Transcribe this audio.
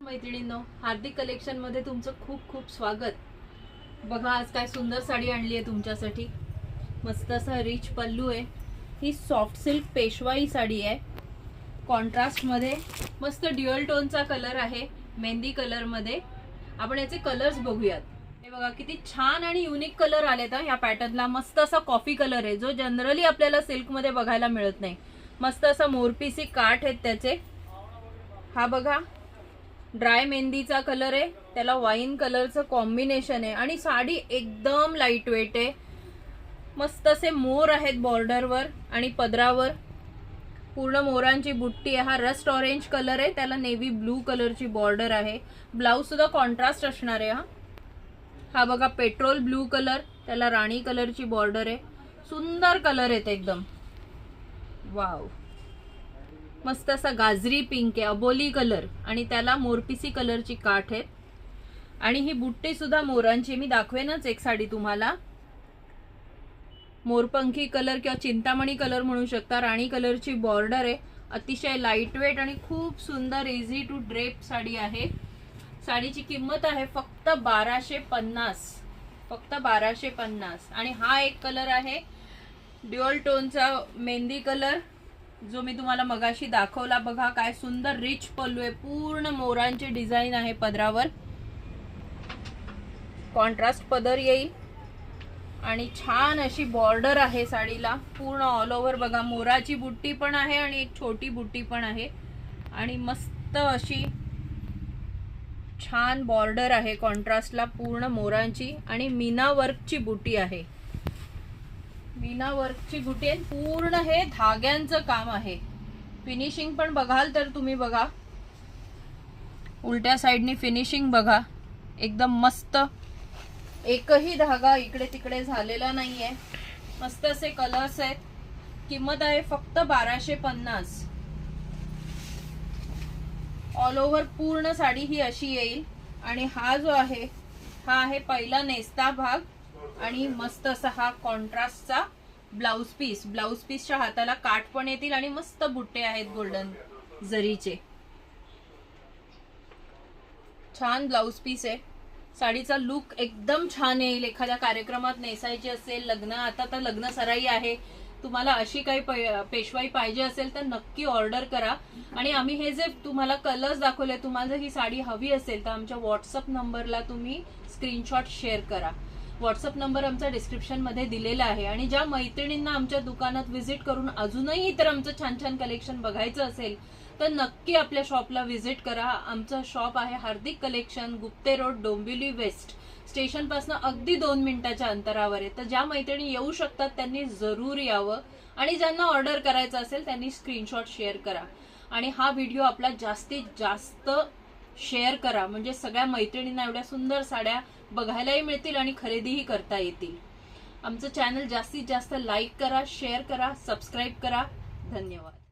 मैत्रिणींनो, हार्दिक कलेक्शन मध्ये तुमचं खूप खूप स्वागत। बघा आज काय सुंदर साडी आणली आहे तुमच्यासाठी। मस्त असा रिच पल्लू आहे। ही सॉफ्ट सिल्क पेशवाई साडी आहे। कॉन्ट्रास्ट मध्ये मस्त ड्युअल टोनचा कलर आहे, मेहंदी कलर मध्ये। आपण याचे कलर्स बघूयात। हे बघा किती छान आणि युनिक कलर आलेत या पॅटर्नला। मस्त असा कॉफी कलर आहे जो जनरली आपल्याला सिल्क मध्ये बघायला मिळत नाही। मस्त असा मोरपीसी काठ आहेत त्याचे। हा बघा ड्राय मेहंदीचा कलर आहे, त्याला वाईन कलरचं कॉम्बिनेशन आहे आणि साडी एकदम लाईट वेट आहे। मस्त असे मोर आहेत बॉर्डरवर आणि पदरावर। पूर्ण मोरांची बुट्टी आहे। हा रस्ट ऑरेंज कलर आहे, त्याला नेव्ही ब्लू कलरची बॉर्डर आहे। ब्लाउज सुद्धा कॉन्ट्रास्ट असणार आहे। हा बघा पेट्रोल ब्लू कलर, त्याला राणी कलरची बॉर्डर आहे। सुंदर कलर आहेत एकदम। वाव, मस्त असा गाजरी पिंक आहे, अबोली कलर आणि त्याला मोरपिसी कलरची काठ आहे। आणि ही बुट्टी सुद्धा मोरांची, मी दाखवेनच एक साडी तुम्हाला। मोरपंखी कलर किंवा चिंतामणी कलर म्हणू शकता। राणी कलरची बॉर्डर आहे। अतिशय लाईट वेट आणि खूप सुंदर इझी टू ड्रेप साडी आहे। साडीची किंमत आहे फक्त 1250, फक्त 1250। आणि हा एक कलर आहे ड्युअल टोनचा मेहंदी कलर जो मी तुम्हाला मगाशी दाखवला। बघा काय सुंदर रिच पल्लू आहे, पूर्ण मोरांची डिझाइन आहे पदरावर। कॉन्ट्रास्ट पदर येईल आणि छान अशी बॉर्डर आहे साडीला पूर्ण ऑल ओव्हर। बघा मोराची बुट्टी पण आहे आणि एक छोटी बुट्टी पण आहे आणि मस्त अशी छान बॉर्डर आहे कॉन्ट्रास्टला पूर्ण मोरांची। आणि मीना वर्कची बुट्टी आहे, मीना वर्कची बुट्टी आहे। पूर्ण हे धाग्यांचं काम आहे। फिनिशिंग पण बघाल तर तुम्ही बघा, उलट्या साइडनी फिनिशिंग बघा, एकदम मस्त। एकही धागा इकडे तिकडे झालेला नाहीये। मस्त असे कलर्स आहेत। किंमत आहे फक्त 1250। ऑल ओव्हर पूर्ण साडी ही अशी येईल। आणि हा जो आहे हा आहे पहिला नेस्ता भाग आणि मस्त असा हा कॉन्ट्रास्टचा ब्लाउज पीस। ब्लाउज पीसच्या हाताला काठ पण येतील आणि मस्त बुट्टे आहेत गोल्डन जरीचे। छान ब्लाउज पीस आहे। साडीचा लुक एकदम छान येईल। एखाद्या कार्यक्रमात नेसायची असेल, लग्न आता तर लग्न सराई आहे, तुम्हाला अशी काही पेशवाई पाहिजे असेल तर नक्की ऑर्डर करा। आणि आम्ही हे जे तुम्हाला कलर्स दाखवले, तुम्हाला जर ही साडी हवी असेल तर आमच्या व्हॉट्सअप नंबरला तुम्ही स्क्रीनशॉट शेअर करा। व्हॉट्सअप नंबर आमचा डिस्क्रिप्शन मध्ये दिलेला आहे। आणि ज्या मैत्रिणींना आमच्या दुकानात व्हिजिट करून अजूनही इतर आमचं छान छान कलेक्शन बघायचं असेल तर नक्की आपल्या शॉपला व्हिजिट करा। आमचं शॉप आहे Hardik collection, Gupte road, Dombivli west station पासून अगदी 2 मिनिटाच्या अंतरावर आहे। तर ज्या मैत्रिणी येऊ शकतात त्यांनी जरूर यावं आणि ज्यांना ऑर्डर करायचं असेल त्यांनी स्क्रीनशॉट शेअर करा। आणि हा व्हिडिओ आपला जास्तीत जास्त शेअर करा, म्हणजे सगळ्या मैत्रिणींना एवढ्या सुंदर साड्या बघायलाही मिळतील आणि खरेदीही करता येतील। आमचं चॅनल जास्तीत जास्त लाईक करा, शेअर करा, सबस्क्राईब करा। धन्यवाद।